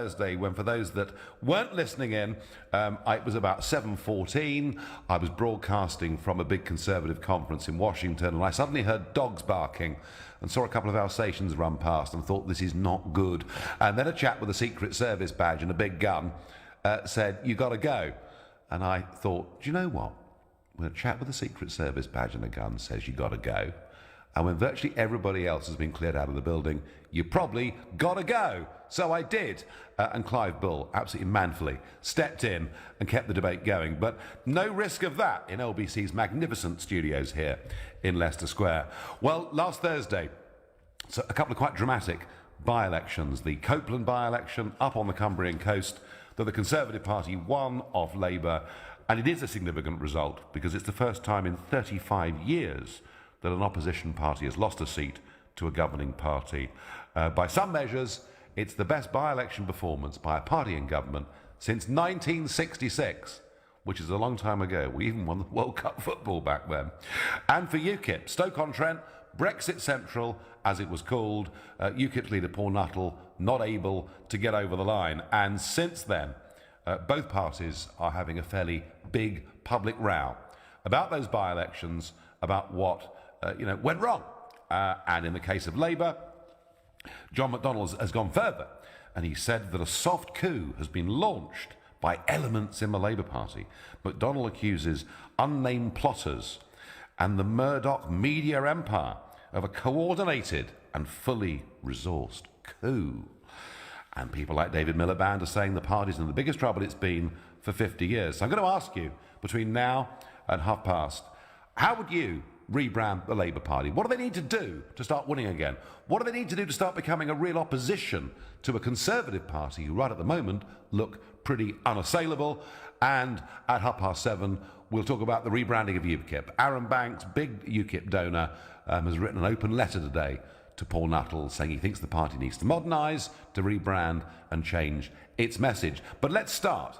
Thursday when, for those that weren't listening in, it was about 7:14. I was broadcasting from a big Conservative conference in Washington, and I suddenly heard dogs barking and saw a couple of Alsatians run past and thought, this is not good. And then a chap with a Secret Service badge and a big gun said, you got to go. And I thought, do you know what? When a chap with a Secret Service badge and a gun says you got to go, and when virtually everybody else has been cleared out of the building, you probably got to go. So I did. And Clive Bull absolutely manfully stepped in and kept the debate going. But no risk of that in LBC's magnificent studios here in Leicester Square. Well, last Thursday, so a couple of quite dramatic by-elections. The Copeland by-election up on the Cumbrian coast that the Conservative Party won off Labour. And it is a significant result because it's the first time in 35 years that an opposition party has lost a seat to a governing party. By some measures, it's the best by-election performance by a party in government since 1966, which is a long time ago. We even won the World Cup football back then. And for UKIP, Stoke-on-Trent, Brexit Central, as it was called, UKIP's leader Paul Nuttall not able to get over the line. And since then, both parties are having a fairly big public row about those by-elections, about what went wrong. And in the case of Labour, John McDonnell has gone further, and he said that a soft coup has been launched by elements in the Labour Party. McDonnell accuses unnamed plotters and the Murdoch media empire of a coordinated and fully resourced coup. And people like David Miliband are saying the party's in the biggest trouble it's been for 50 years. So I'm going to ask you, between now and past, how would you rebrand the Labour Party? What do they need to do to start winning again? What do they need to do to start becoming a real opposition to a Conservative Party who right at the moment look pretty unassailable? And at 7:30, we'll talk about the rebranding of UKIP. Aaron Banks, big UKIP donor, has written an open letter today to Paul Nuttall saying he thinks the party needs to modernise, to rebrand and change its message. But let's start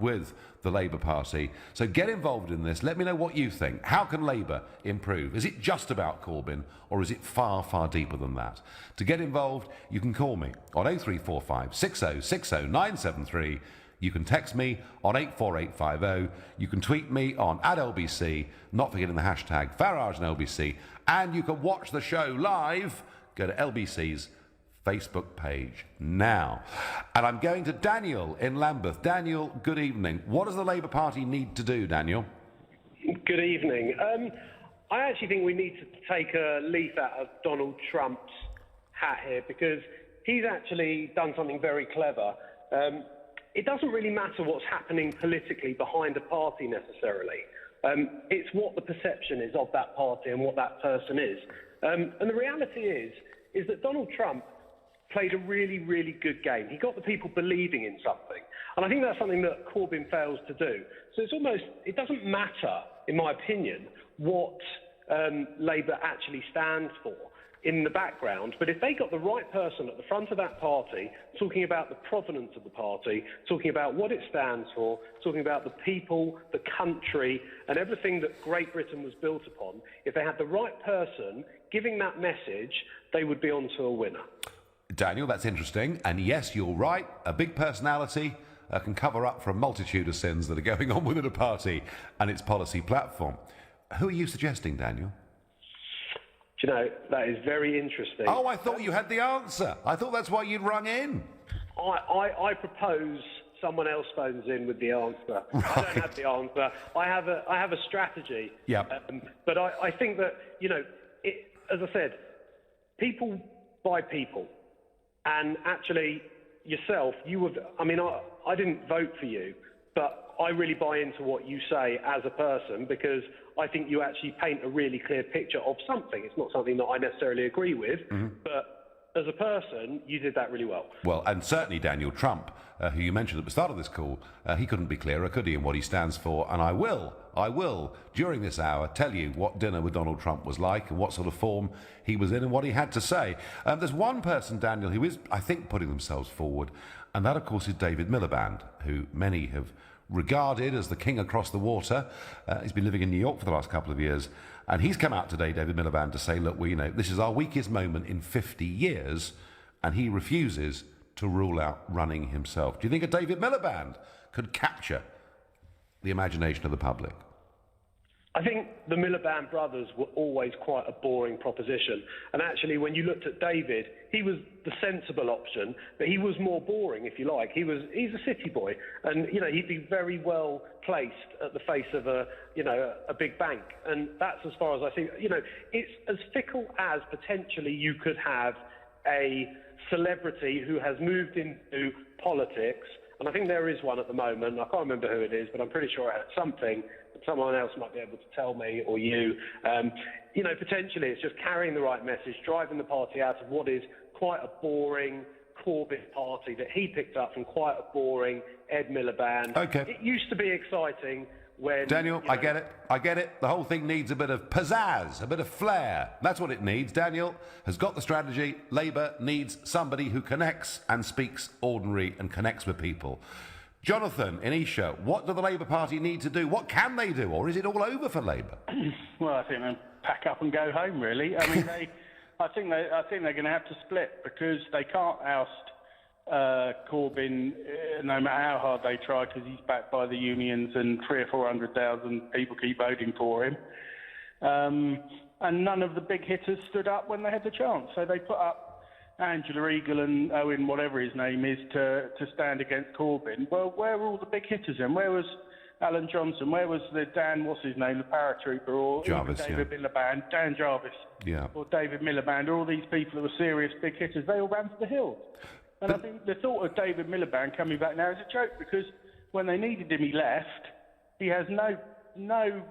with the Labour Party. So get involved in this. Let me know what you think. How can Labour improve? Is it just about Corbyn, or is it far, far deeper than that? To get involved, you can call me on 0345 6060 973. You can text me on 84850. You can tweet me on @LBC, not forgetting the hashtag Farage and LBC. And you can watch the show live. Go to LBC's Facebook page now. And I'm going to Daniel in Lambeth. Daniel, good evening. What does the Labour Party need to do, Daniel? Good evening. I actually think we need to take a leaf out of Donald Trump's hat here, because he's actually done something very clever. It doesn't really matter what's happening politically behind a party necessarily. It's what the perception is of that party and what that person is. And the reality is that Donald Trump played a really, really good game. He got the people believing in something. And I think that's something that Corbyn fails to do. So it doesn't matter, in my opinion, what Labour actually stands for in the background, but if they got the right person at the front of that party, talking about the provenance of the party, talking about what it stands for, talking about the people, the country, and everything that Great Britain was built upon, if they had the right person giving that message, they would be on to a winner. Daniel, that's interesting. And yes, you're right. A big personality can cover up for a multitude of sins that are going on within a party and its policy platform. Who are you suggesting, Daniel? Do you know, that is very interesting. Oh, I thought you had the answer. I thought that's why you'd rung in. I propose someone else phones in with the answer. Right. I don't have the answer. I have a strategy. Yeah. But I think that, as I said, people by people. And actually, yourself, I didn't vote for you, but I really buy into what you say as a person, because I think you actually paint a really clear picture of something. It's not something that I necessarily agree with, but as a person, you did that really well. Well, and certainly Daniel Trump, who you mentioned at the start of this call, he couldn't be clearer, could he, in what he stands for. And I will, during this hour, tell you what dinner with Donald Trump was like and what sort of form he was in and what he had to say. There's one person, Daniel, who is, I think, putting themselves forward, and that, of course, is David Miliband, who many have regarded as the king across the water. He's been living in New York for the last couple of years, and he's come out today, David Miliband, to say, look, this is our weakest moment in 50 years, and he refuses to rule out running himself? Do you think a David Miliband could capture the imagination of the public? I think the Miliband brothers were always quite a boring proposition. And actually, when you looked at David, he was the sensible option, but he was more boring, if you like. He's a city boy, and he'd be very well placed at the face of a big bank. And that's as far as I see. It's as fickle as potentially you could have a celebrity who has moved into politics. And I think there is one at the moment. I can't remember who it is, but I'm pretty sure it had something. Someone else might be able to tell me, or you. Potentially it's just carrying the right message, driving the party out of what is quite a boring Corbyn party that he picked up from quite a boring Ed Miliband. Okay. It used to be exciting when... Daniel, I get it. The whole thing needs a bit of pizzazz, a bit of flair. That's what it needs. Daniel has got the strategy. Labour needs somebody who connects and speaks ordinary and connects with people. Jonathan, in Isha, what do the Labour Party need to do? What can they do? Or is it all over for Labour? Well, I think they pack up and go home, really. I mean, I think they're going to have to split, because they can't oust Corbyn no matter how hard they try, because he's backed by the unions and 300,000 or 400,000 people keep voting for him. And none of the big hitters stood up when they had the chance. So they put up Angela Eagle and Owen, whatever his name is, to stand against Corbyn. Well, where were all the big hitters then? Where was Alan Johnson? Where was the Dan, what's his name, the paratrooper, or Jarvis, David Miliband, Dan Jarvis, or David Miliband, all these people that were serious big hitters, they all ran for the hills. And I think the thought of David Miliband coming back now is a joke, because when they needed him, he left. He has no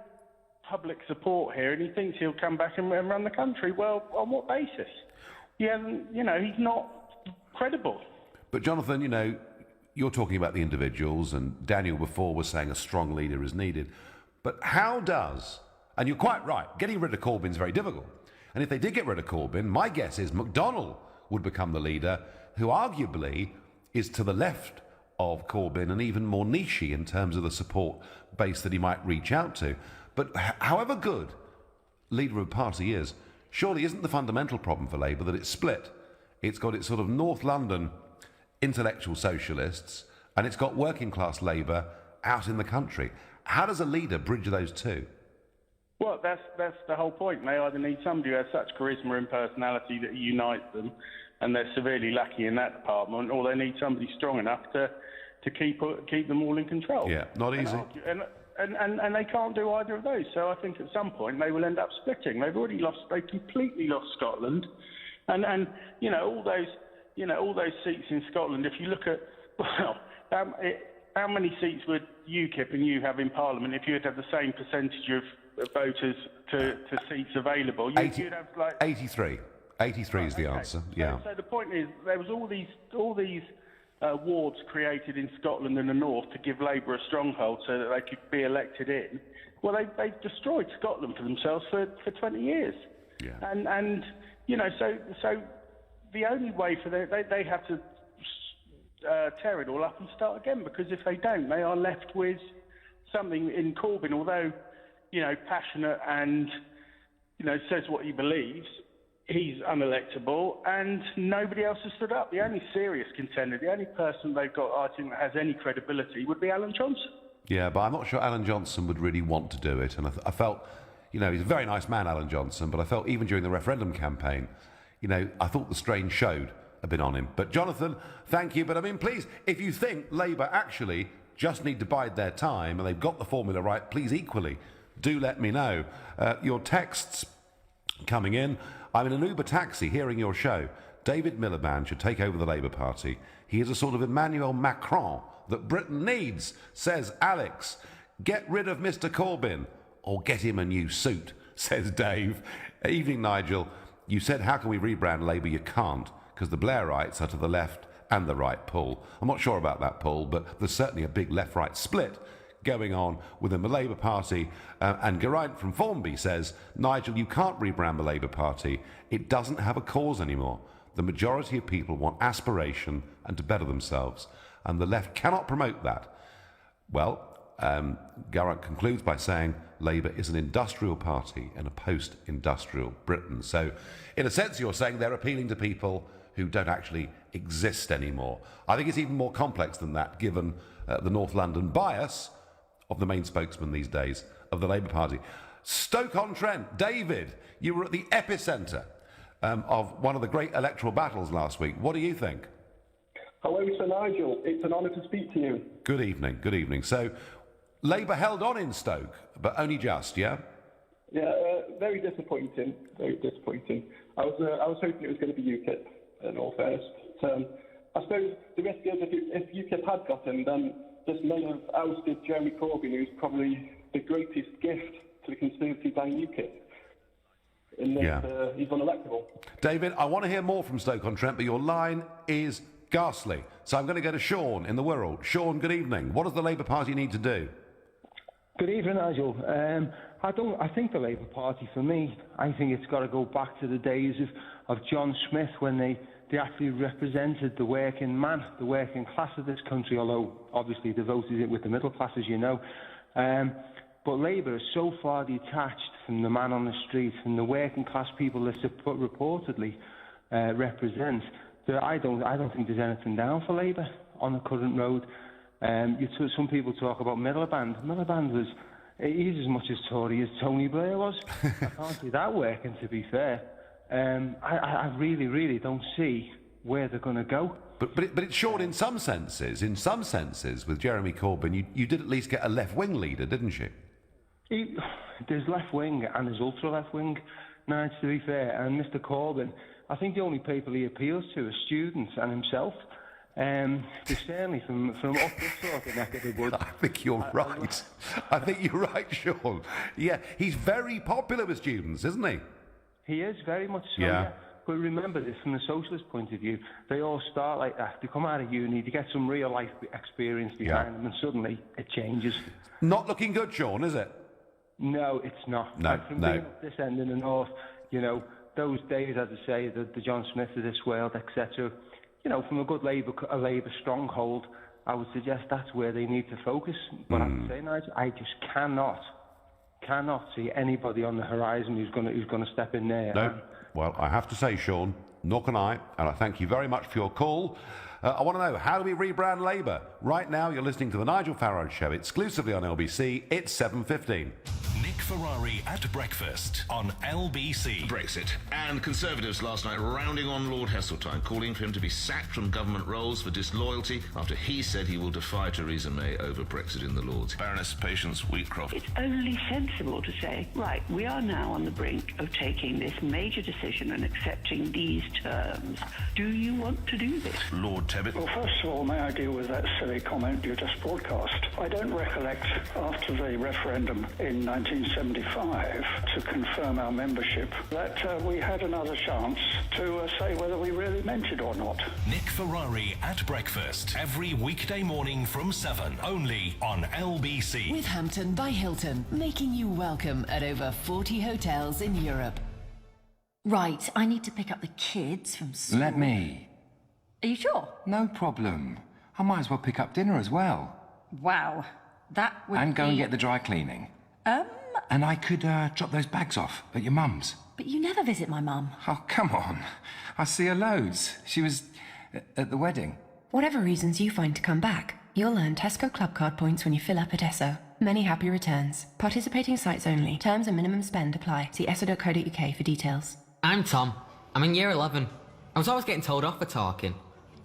public support here, and he thinks he'll come back and run the country. Well, on what basis? He hasn't, he's not credible. But Jonathan, you're talking about the individuals, and Daniel before was saying a strong leader is needed. But how does, and you're quite right, getting rid of Corbyn is very difficult. And if they did get rid of Corbyn, my guess is McDonnell would become the leader, who arguably is to the left of Corbyn and even more niche-y in terms of the support base that he might reach out to. But however good leader of a party is, surely isn't the fundamental problem for Labour that it's split? It's got its sort of North London intellectual socialists, and it's got working class Labour out in the country. How does a leader bridge those two? Well, that's the whole point. They either need somebody who has such charisma and personality that unites them, and they're severely lucky in that department, or they need somebody strong enough to keep them all in control. Yeah, not easy. And they can't do either of those. So I think at some point they will end up splitting. They completely lost Scotland, and all those seats in Scotland. If you look at, how many seats would UKIP and you have in Parliament if you had the same percentage of voters to seats available? You'd have like 83. 83 is the answer. Yeah. So the point is, there was all these wards created in Scotland and the north to give Labour a stronghold so that they could be elected in. Well, they've destroyed Scotland for themselves for 20 years. Yeah. And so the only way for they have to tear it all up and start again, because if they don't, they are left with something in Corbyn, although, passionate and, says what he believes. He's unelectable, and nobody else has stood up. The only serious contender, the only person they've got, I think, that has any credibility would be Alan Johnson. Yeah, but I'm not sure Alan Johnson would really want to do it. And I felt, he's a very nice man, Alan Johnson, but I felt even during the referendum campaign, I thought the strain showed a bit on him. But Jonathan, thank you. But please, if you think Labour actually just need to bide their time and they've got the formula right, please equally do let me know. Your texts coming in. I'm in an Uber taxi hearing your show. David Miliband should take over the Labour Party. He is a sort of Emmanuel Macron that Britain needs, says Alex. Get rid of Mr. Corbyn, or get him a new suit, says Dave. Evening, Nigel. You said, how can we rebrand Labour? You can't, because the Blairites are to the left and the right pull. I'm not sure about that pull, but there's certainly a big left-right split going on within the Labour Party. And Geraint from Formby says, Nigel, you can't rebrand the Labour Party. It doesn't have a cause anymore. The majority of people want aspiration and to better themselves, and the left cannot promote that. Well, Geraint concludes by saying Labour is an industrial party in a post-industrial Britain. So, in a sense, you're saying they're appealing to people who don't actually exist anymore. I think it's even more complex than that, given the North London bias of the main spokesman these days of the Labour Party. Stoke-on-Trent, David, you were at the epicentre of one of the great electoral battles last week. What do you think? Hello, Sir Nigel. It's an honour to speak to you. Good evening, good evening. So, Labour held on in Stoke, but only just, yeah? Yeah, very disappointing. Very disappointing. I was hoping it was going to be UKIP, in all fairness. I suppose the risk is if UKIP had got him, then this may have ousted Jeremy Corbyn, who's probably the greatest gift to the Conservatives and UKIP. In that he's unelectable. David, I want to hear more from Stoke-on-Trent, but your line is ghastly. So I'm going to go to Sean in the Wirral. Sean, good evening. What does the Labour Party need to do? Good evening, Nigel. I think the Labour Party, for me, I think it's got to go back to the days of John Smith when they actually represented the working man, the working class of this country, although obviously they voted it with the middle class, as you know. But Labour is so far detached from the man on the street and the working class people that reportedly represent that I don't think there's anything down for Labour on the current road. Some people talk about Miliband. Miliband he's as much as Tory as Tony Blair was. I can't see that working, to be fair. I really, really don't see where they're going to go. But it's short in some senses. In some senses, with Jeremy Corbyn, you did at least get a left-wing leader, didn't you? There's left-wing and there's ultra-left-wing, to be fair. And Mr Corbyn, I think the only people he appeals to are students and himself. Certainly from up this sort of neck of the woods. I think you're right. I think you're right, Sean. Yeah, he's very popular with students, isn't he? He is, very much so, yeah. But remember this, from the socialist point of view, they all start like that. They come out of uni, they get some real life experience behind them, and suddenly it changes. Not looking good, Sean, is it? No, it's not. No, from being up this end in the north, those days, as I say, the John Smith of this world, etc., from a good Labour stronghold, I would suggest that's where they need to focus. But I would say, Nigel, I just cannot see anybody on the horizon who's going to step in there. No. Well, I have to say, Sean, nor can I, and I thank you very much for your call. I want to know, how do we rebrand Labour? Right now, you're listening to the Nigel Farage Show, exclusively on LBC. It's 7:15. Nick Ferrari at breakfast on LBC. Brexit. And Conservatives last night rounding on Lord Heseltine, calling for him to be sacked from government roles for disloyalty after he said he will defy Theresa May over Brexit in the Lords. Baroness Patience Wheatcroft. It's only sensible to say, right, we are now on the brink of taking this major decision and accepting these terms. Do you want to do this? Lord Tebbit. Well, first of all, may I deal with that silly comment you just broadcast? I don't recollect, after the referendum in 1975 to confirm our membership, that we had another chance to say whether we really meant it or not. Nick Ferrari at breakfast every weekday morning from 7, only on LBC. With Hampton by Hilton, making you welcome at over 40 hotels in Europe. Right, I need to pick up the kids from school. Let me. Are you sure? No problem. I might as well pick up dinner as well. Wow, that would And go and get the dry cleaning. And I could drop those bags off at your mum's. But you never visit my mum. Oh, come on. I see her loads. She was at the wedding. Whatever reasons you find to come back, you'll earn Tesco Club Card points when you fill up at Esso. Many happy returns. Participating sites only. Terms and minimum spend apply. See esso.co.uk for details. I'm Tom. I'm in year 11. I was always getting told off for talking.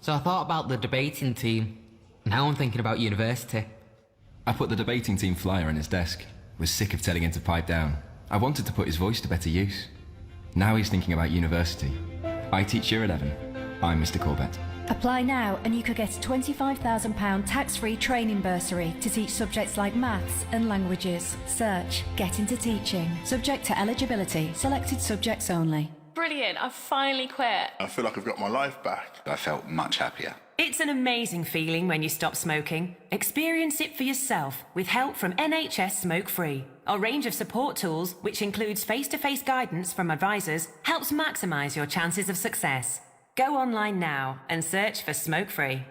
So I thought about the debating team. Now I'm thinking about university. I put the debating team flyer on his desk. Was sick of telling him to pipe down. I wanted to put his voice to better use. Now he's thinking about university. I teach year 11. I'm Mr. Corbett. Apply now and you could get a £25,000 tax-free training bursary to teach subjects like maths and languages. Search Get Into Teaching. Subject to eligibility. Selected subjects only. Brilliant, I've finally quit. I feel like I've got my life back. I felt much happier. It's an amazing feeling when you stop smoking. Experience it for yourself with help from NHS Smoke Free. Our range of support tools, which includes face-to-face guidance from advisors, helps maximise your chances of success. Go online now and search for Smoke Free.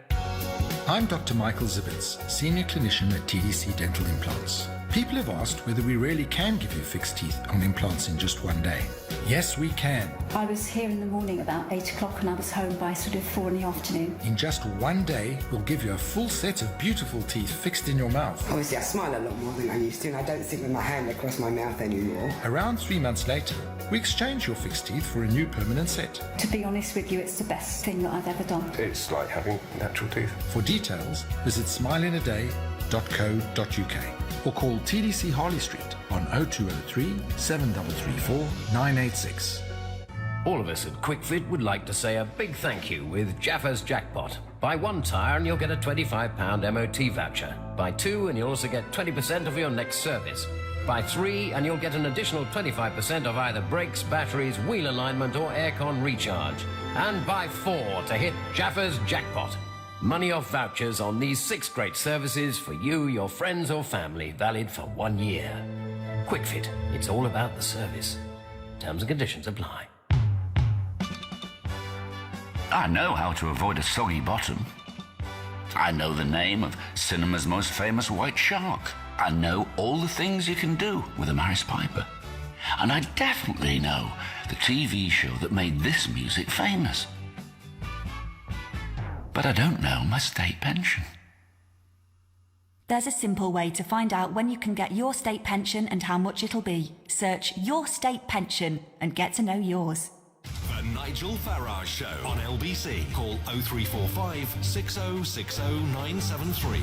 I'm Dr. Michael Zivitz, Senior Clinician at TDC Dental Implants. People have asked whether we really can give you fixed teeth on implants in just one day. Yes, we can. I was here in the morning about 8 o'clock and I was home by sort of 4 in the afternoon. In just one day, we'll give you a full set of beautiful teeth fixed in your mouth. Obviously, I smile a lot more than I used to, and I don't sit with my hand across my mouth anymore. Around 3 months later, we exchange your fixed teeth for a new permanent set. To be honest with you, it's the best thing that I've ever done. It's like having natural teeth. For details, visit smileinaday.co.uk or call TDC Harley Street on 0203 7334 986. All of us at QuickFit would like to say a big thank you with Jaffa's Jackpot. Buy 1 tyre and you'll get a £25 MOT voucher. Buy 2 and you'll also get 20% of your next service. Buy 3 and you'll get an additional 25% of either brakes, batteries, wheel alignment or aircon recharge. And buy 4 to hit Jaffa's Jackpot. Money off vouchers on these 6 great services for you, your friends or family, valid for 1 year. QuickFit, it's all about the service. Terms and conditions apply. I know how to avoid a soggy bottom. I know the name of cinema's most famous white shark. I know all the things you can do with a Maris Piper. And I definitely know the TV show that made this music famous. But I don't know my state pension. There's a simple way to find out when you can get your state pension and how much it'll be. Search Your State Pension and get to know yours. The Nigel Farage Show on LBC. Call 0345 6060 973.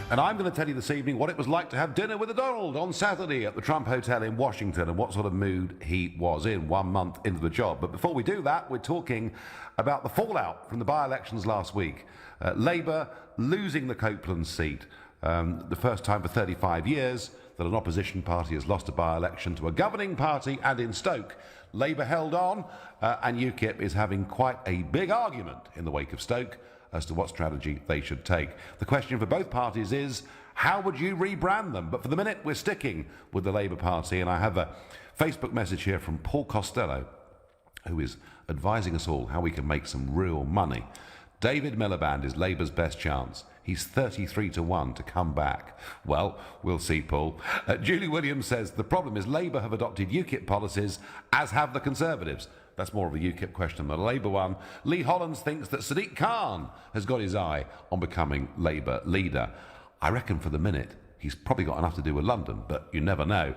And I'm going to tell you this evening what it was like to have dinner with a Donald on Saturday at the Trump Hotel in Washington and what sort of mood he was in 1 month into the job. But before we do that, we're talking about the fallout from the by-elections last week. Labour losing the Copeland seat, the first time for 35 years that an opposition party has lost a by-election to a governing party, and in Stoke, Labour held on, and UKIP is having quite a big argument in the wake of Stoke as to what strategy they should take. The question for both parties is, how would you rebrand them? But for the minute, we're sticking with the Labour Party, and I have a Facebook message here from Paul Costello, who is advising us all how we can make some real money. David Miliband is Labour's best chance. He's 33 to 1 to come back. Well, we'll see, Paul. Julie Williams says the problem is Labour have adopted UKIP policies, as have the Conservatives. That's more of a UKIP question than a Labour one. Lee Hollands thinks that Sadiq Khan has got his eye on becoming Labour leader. I reckon for the minute he's probably got enough to do with London, but you never know.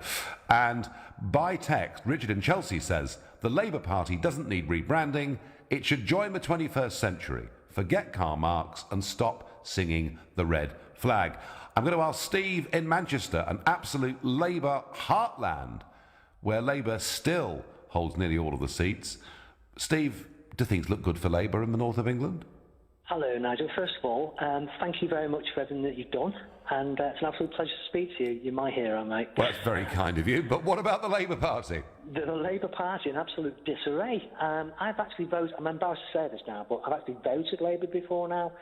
And by text, Richard in Chelsea says the Labour Party doesn't need rebranding. It should join the 21st century. Forget Karl Marx and stop singing the red flag. I'm going to ask Steve in Manchester, an absolute Labour heartland, where Labour still holds nearly all of the seats. Steve, do things look good for Labour in the north of England? Hello, Nigel. First of all, thank you very much for everything that you've done, and it's an absolute pleasure to speak to you. You're my hero, mate. Well, that's very kind of you, but what about the Labour Party? The Labour Party in absolute disarray. I've actually voted, I'm embarrassed to say this now, but I've actually voted Labour before now.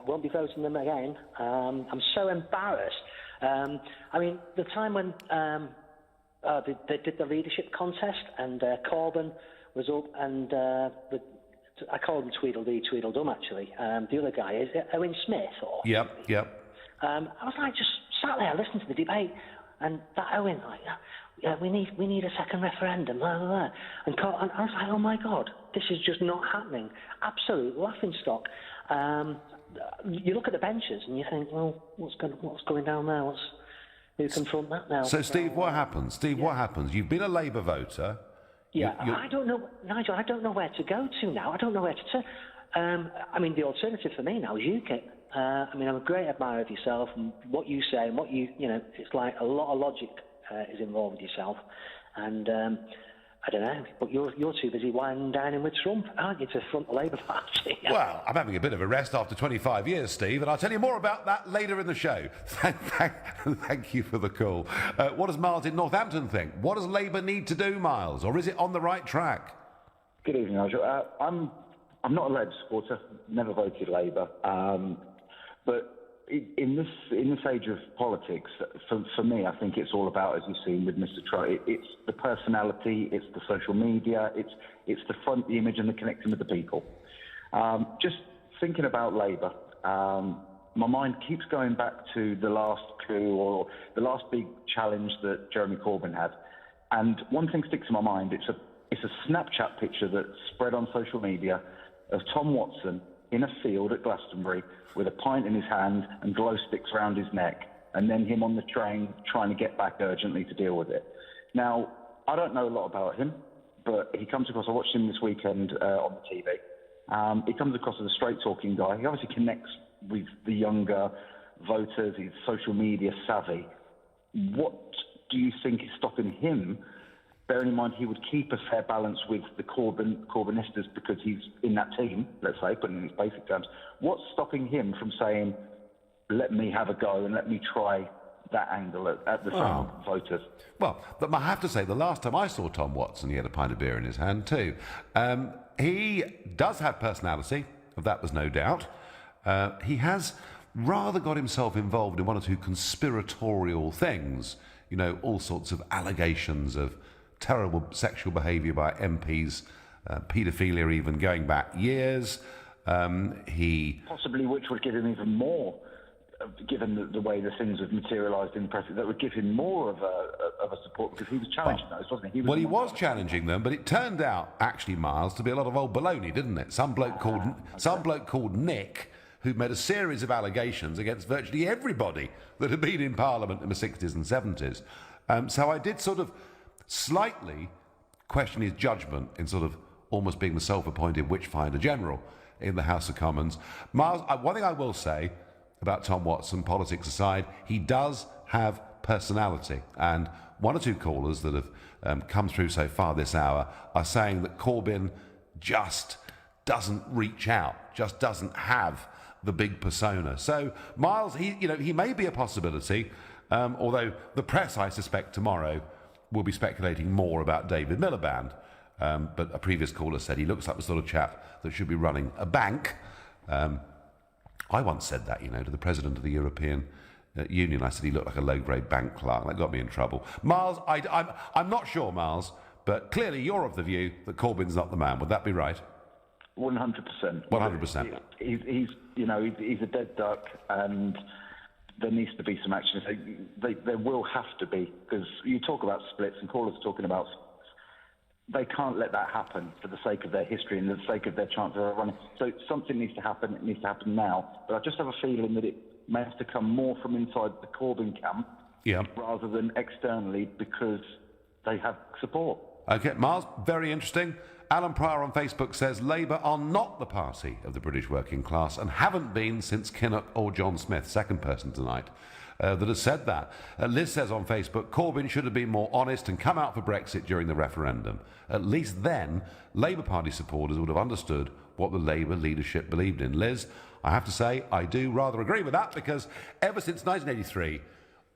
Won't be voting them again. I'm so embarrassed. I mean, the time when they did the leadership contest and Corbyn was up and I called him Tweedledee, Tweedledum, actually. The other guy, is it Owen Smith? Or Yep. I was like, just sat there listening to the debate, and that Owen, like, yeah, we need a second referendum, blah, blah, blah. And I was like, oh my God, this is just not happening. Absolute laughingstock. You look at the benches and you think, well, what's going down there? Who can front that now? So, Steve, what happens? What happens? You've been a Labour voter. Yeah, I don't know, Nigel. I don't know where to go to now. I don't know where to turn. I mean, the alternative for me now is UKIP. I mean, I'm a great admirer of yourself and what you say and what you know. It's like a lot of logic is involved with yourself, and I don't know. But you're too busy wining and dining with Trump, aren't you, to front the Labour Party? Well, I'm having a bit of a rest after 25 years, Steve, and I'll tell you more about that later in the show. Thank you for the call. What does Miles in Northampton think? What does Labour need to do, Miles, or is it on the right track? Good evening, Nigel. I'm not a Labour supporter. Never voted Labour, but in this age of politics, for me, I think it's all about, as you've seen with Mr. Trump, it's the personality, it's the social media, it's the image and the connecting with the people. Just thinking about Labour, my mind keeps going back to the last coup or the last big challenge that Jeremy Corbyn had. And one thing sticks in my mind. It's a Snapchat picture that's spread on social media of Tom Watson in a field at Glastonbury with a pint in his hand and glow sticks around his neck, and then him on the train trying to get back urgently to deal with it. Now, I don't know a lot about him, but he comes across, I watched him this weekend on the TV. He comes across as a straight-talking guy. He obviously connects with the younger voters. He's social media savvy. What do you think is stopping him, bearing in mind he would keep a fair balance with the Corbynistas because he's in that team, let's say, putting in his basic terms. What's stopping him from saying, let me have a go and let me try that angle at the same voters? Well, I have to say, the last time I saw Tom Watson, he had a pint of beer in his hand too. He does have personality, of that was no doubt. He has rather got himself involved in one or two conspiratorial things, you know, all sorts of allegations of terrible sexual behaviour by MPs, paedophilia even going back years. He possibly, which would give him even more, given the way the things have materialised in the press, that would give him more of a support, because he was challenging those, wasn't he? He was challenging them, but it turned out, actually, Miles, to be a lot of old baloney, didn't it? Some bloke called Nick, who made a series of allegations against virtually everybody that had been in Parliament in the 60s and 70s. So I did sort of slightly question his judgment in sort of almost being the self-appointed witchfinder general in the House of Commons. Miles, one thing I will say about Tom Watson, politics aside, he does have personality. And one or two callers that have come through so far this hour are saying that Corbyn just doesn't reach out, just doesn't have the big persona. So, Miles, he may be a possibility, although the press, I suspect, tomorrow will be speculating more about David Miliband. But a previous caller said he looks like the sort of chap that should be running a bank. I once said that, to the president of the European Union. I said he looked like a low-grade bank clerk. That got me in trouble. Miles, I'm not sure, Miles, but clearly you're of the view that Corbyn's not the man. Would that be right? 100%. 100%. He's a dead duck, and there needs to be some action. There will have to be, because you talk about splits, and callers are talking about. They can't let that happen for the sake of their history and the sake of their chance of running. So something needs to happen. It needs to happen now. But I just have a feeling that it may have to come more from inside the Corbyn camp rather than externally, because they have support. OK, Miles, very interesting. Alan Pryor on Facebook says Labour are not the party of the British working class and haven't been since Kinnock or John Smith, second person tonight, that has said that. Liz says on Facebook, Corbyn should have been more honest and come out for Brexit during the referendum. At least then, Labour Party supporters would have understood what the Labour leadership believed in. Liz, I have to say, I do rather agree with that, because ever since 1983,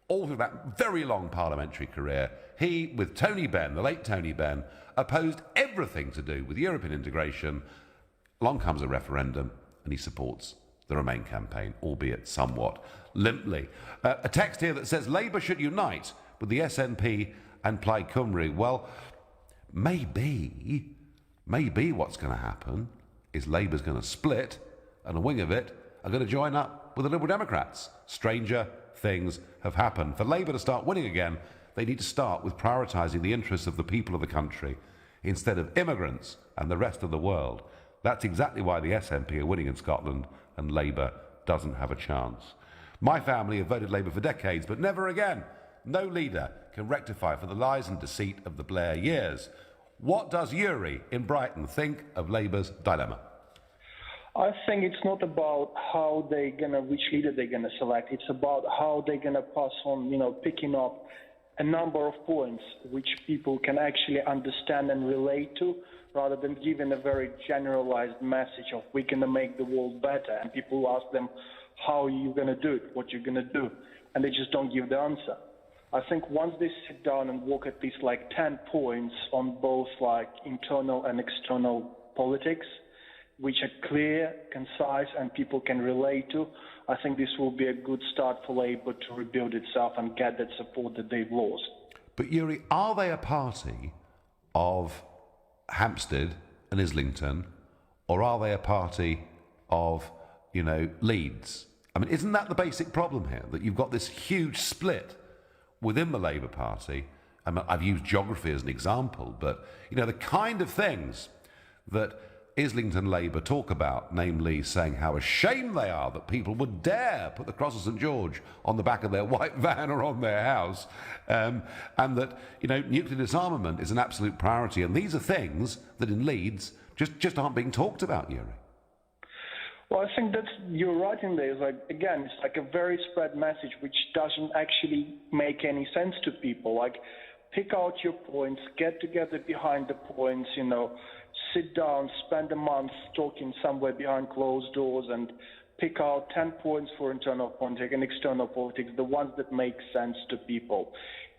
all through that very long parliamentary career, he, with Tony Benn, the late Tony Benn, opposed everything to do with European integration. Along comes a referendum, and he supports the Remain campaign, albeit somewhat limply. A text here that says Labour should unite with the SNP and Plaid Cymru. Well, maybe what's going to happen is Labour's going to split, and a wing of it are going to join up with the Liberal Democrats. Stranger things have happened. For Labour to start winning again, they need to start with prioritising the interests of the people of the country instead of immigrants and the rest of the world. That's exactly why the SNP are winning in Scotland and Labour doesn't have a chance. My family have voted Labour for decades, but never again. No leader can rectify for the lies and deceit of the Blair years. What does Yuri in Brighton think of Labour's dilemma? I think it's not about which leader they're gonna select. It's about how they're gonna pass on, picking up a number of points which people can actually understand and relate to, rather than giving a very generalized message of we're gonna make the world better, and people ask them how you're gonna do it, what you're gonna do, and they just don't give the answer. I think once they sit down and work at least 10 points on both internal and external politics, which are clear, concise, and people can relate to, I think this will be a good start for Labour to rebuild itself and get that support that they've lost. But Yuri, are they a party of Hampstead and Islington, or are they a party of, Leeds? I mean, isn't that the basic problem here, that you've got this huge split within the Labour Party, I've used geography as an example, but, you know, the kind of things that Islington Labour talk about, namely saying how ashamed they are that people would dare put the Cross of St George on the back of their white van or on their house, and that, you know, nuclear disarmament is an absolute priority. And these are things that in Leeds just aren't being talked about, Yuri. Well, I think you're right in there. It's like, again, it's like a very spread message which doesn't actually make any sense to people. Like, pick out your points, get together behind the points, you know, sit down, spend a month talking somewhere behind closed doors and pick out 10 points for internal politics and external politics, the ones that make sense to people.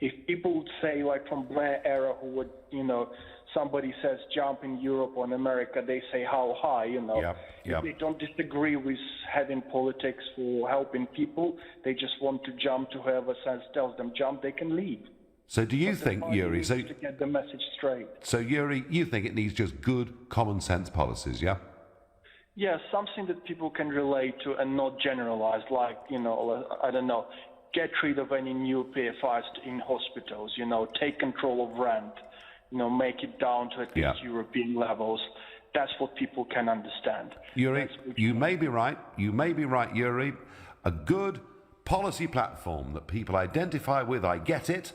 If people would say, like from Blair era, who would, you know, somebody says jump in Europe or in America, they say how high, you know. Yep. If they don't disagree with having politics for helping people, they just want to jump to whoever tells them jump, they can leave. So do you think, Yuri, to get the message straight. So Yuri, you think it needs just good common sense policies, yeah? Yeah, something that people can relate to and not generalize, like, you know, I don't know, get rid of any new PFIs in hospitals, you know, take control of rent, you know, make it down to at least European levels. That's what people can understand. Yuri, you may be right. You may be right, Yuri. A good policy platform that people identify with, I get it.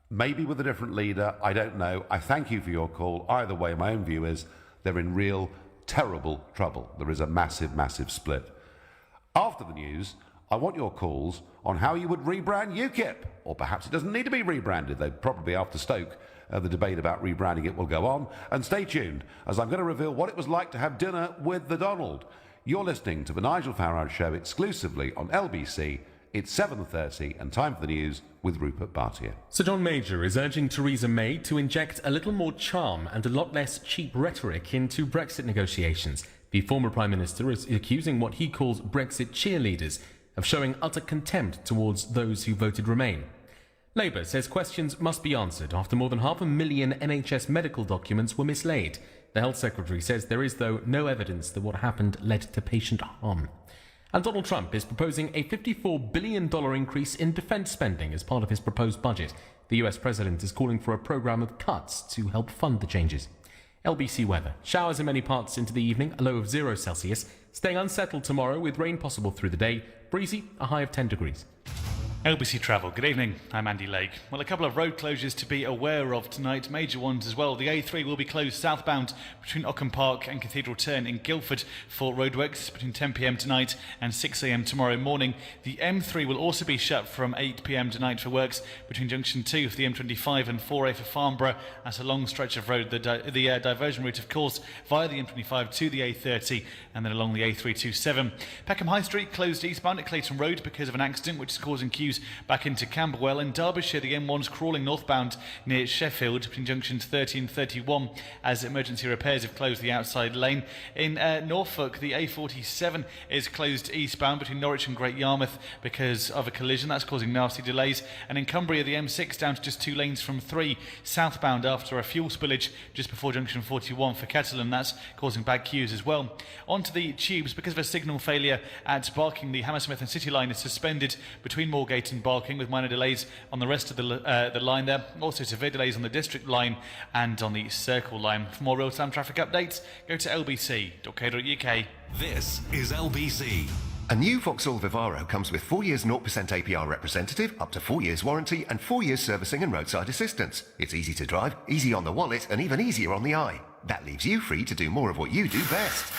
Maybe with a different leader, I don't know. I thank you for your call. Either way, my own view is they're in real, terrible trouble. There is a massive, massive split. After the news, I want your calls on how you would rebrand UKIP. Or perhaps it doesn't need to be rebranded, though probably after Stoke, the debate about rebranding it will go on. And stay tuned, as I'm going to reveal what it was like to have dinner with the Donald. You're listening to The Nigel Farage Show exclusively on LBC. It's 7:30 and time for the news with Rupert Bartier. Sir John Major is urging Theresa May to inject a little more charm and a lot less cheap rhetoric into Brexit negotiations. The former Prime Minister is accusing what he calls Brexit cheerleaders of showing utter contempt towards those who voted Remain. Labour says questions must be answered after more than 500,000 NHS medical documents were mislaid. The Health Secretary says there is, though, no evidence that what happened led to patient harm. And Donald Trump is proposing a $54 billion increase in defence spending as part of his proposed budget. The US president is calling for a programme of cuts to help fund the changes. LBC weather. Showers in many parts into the evening, a low of 0 Celsius. Staying unsettled tomorrow with rain possible through the day. Breezy, a high of 10 degrees. LBC Travel. Good evening. I'm Andy Lake. Well, a couple of road closures to be aware of tonight, major ones as well. The A3 will be closed southbound between Ockham Park and Cathedral Turn in Guildford for roadworks between 10 p.m. tonight and 6 a.m. tomorrow morning. The M3 will also be shut from 8 p.m. tonight for works between Junction 2 for the M25 and 4A for Farnborough. That's a long stretch of road. The diversion route, of course, via the M25 to the A30 and then along the A327. Peckham High Street closed eastbound at Clayton Road because of an accident which is causing queues back into Camberwell. In Derbyshire, the M1's crawling northbound near Sheffield between junctions 30 and 31 as emergency repairs have closed the outside lane. In Norfolk, the A47 is closed eastbound between Norwich and Great Yarmouth because of a collision. That's causing nasty delays. And in Cumbria, the M6 down to just 2 lanes from 3 southbound after a fuel spillage just before junction 41 for Kettleham. That's causing bad queues as well. Onto the tubes, because of a signal failure at Barking, the Hammersmith and City line is suspended between Moorgate and Barking, with minor delays on the rest of the line there. Also severe delays on the District line and on the Circle line. For more real-time traffic updates, go to lbc.co.uk. This is LBC. A new Vauxhall Vivaro comes with 4 years 0% APR representative, up to 4 years warranty and 4 years servicing and roadside assistance. It's easy to drive, easy on the wallet and even easier on the eye. That leaves you free to do more of what you do best.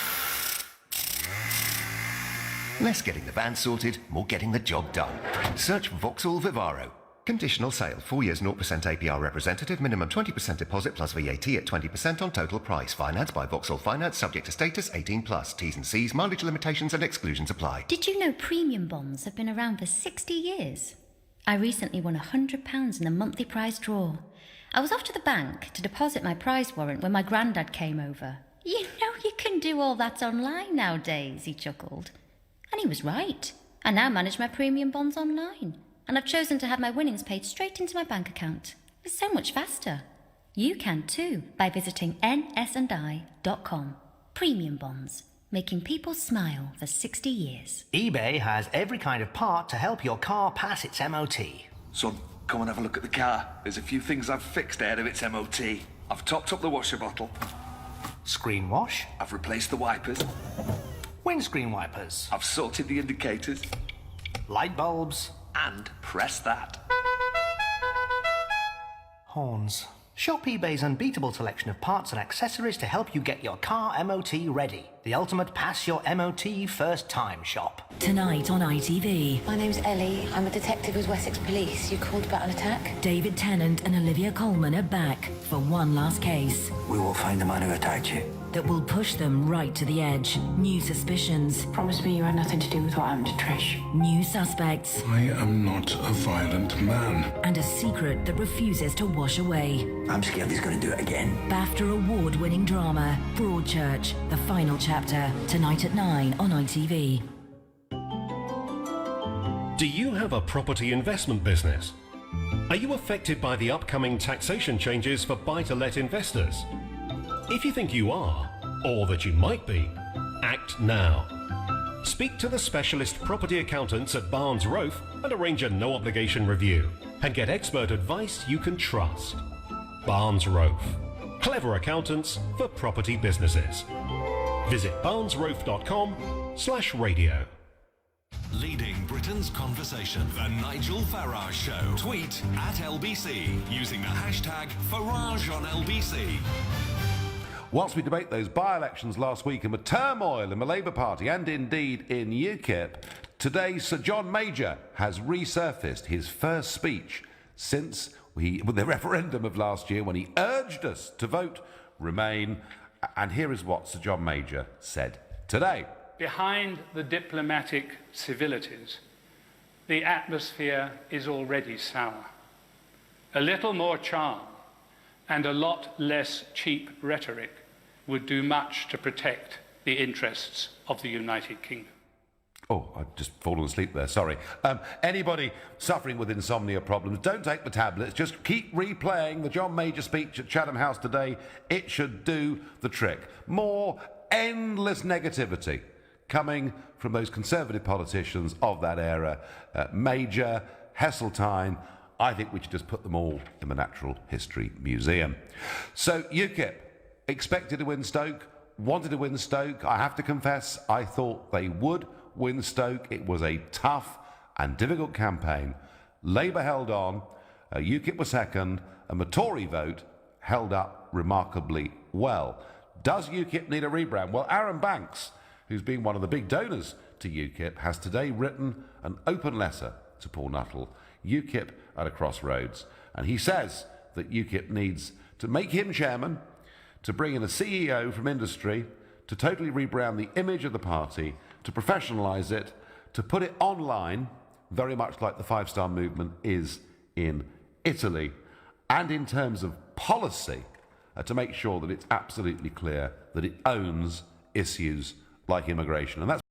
Less getting the van sorted, more getting the job done. Search Vauxhall Vivaro. Conditional sale, 4 years 0% APR representative, minimum 20% deposit plus VAT at 20% on total price. Financed by Vauxhall Finance, subject to status, 18+. T's and C's, mileage limitations and exclusions apply. Did you know premium bonds have been around for 60 years? I recently won £100 in the monthly prize draw. I was off to the bank to deposit my prize warrant when my granddad came over. You know you can do all that online nowadays, he chuckled. And he was right. I now manage my premium bonds online. And I've chosen to have my winnings paid straight into my bank account. It's so much faster. You can too by visiting nsandi.com. Premium bonds, making people smile for 60 years. eBay has every kind of part to help your car pass its MOT. Son, Come and have a look at the car. There's a few things I've fixed ahead of its MOT. I've topped up the washer bottle. Screen wash. I've replaced the wipers. Windscreen wipers. I've sorted the indicators. Light bulbs. And press that. Horns. Shop eBay's unbeatable selection of parts and accessories to help you get your car MOT ready. The ultimate pass your MOT first time shop. Tonight on ITV. My name's Ellie. I'm a detective with Wessex Police. You called about an attack? David Tennant and Olivia Colman are back for one last case. We will find the man who attacked you. That will push them right to the edge. New suspicions. Promise me you had nothing to do with what happened to Trish. New suspects. I am not a violent man. And a secret that refuses to wash away. I'm scared he's going to do it again. BAFTA award-winning drama, Broadchurch, the final chapter, tonight at 9 on ITV. Do you have a property investment business? Are you affected by the upcoming taxation changes for buy-to-let investors? If you think you are, or that you might be, act now. Speak to the specialist property accountants at Barnes Rofe and arrange a no-obligation review and get expert advice you can trust. Barnes Rofe. Clever accountants for property businesses. Visit barnesrofe.com/radio. Leading Britain's conversation, The Nigel Farage Show. Tweet at LBC using the hashtag #FarageOnLBC. Whilst we debate those by-elections last week and the turmoil in the Labour Party and indeed in UKIP, today Sir John Major has resurfaced his first speech since the referendum of last year when he urged us to vote Remain. And here is what Sir John Major said today. Behind the diplomatic civilities, the atmosphere is already sour. A little more charm and a lot less cheap rhetoric would do much to protect the interests of the United Kingdom. Oh, I've just fallen asleep there, sorry. Anybody suffering with insomnia problems, don't take the tablets, just keep replaying the John Major speech at Chatham House today. It should do the trick. More endless negativity coming from those Conservative politicians of that era. Major, Heseltine, I think we should just put them all in the Natural History Museum. So UKIP expected to win Stoke, wanted to win Stoke. I have to confess, I thought they would win Stoke. It was a tough and difficult campaign. Labour held on, UKIP was second, and the Tory vote held up remarkably well. Does UKIP need a rebrand? Well, Aaron Banks, who's been one of the big donors to UKIP, has today written an open letter to Paul Nuttall, UKIP at a crossroads. And he says that UKIP needs to make him chairman, to bring in a CEO from industry, to totally rebrand the image of the party, to professionalise it, to put it online, very much like the Five Star Movement is in Italy, and in terms of policy, to make sure that it's absolutely clear that it owns issues like immigration. And that's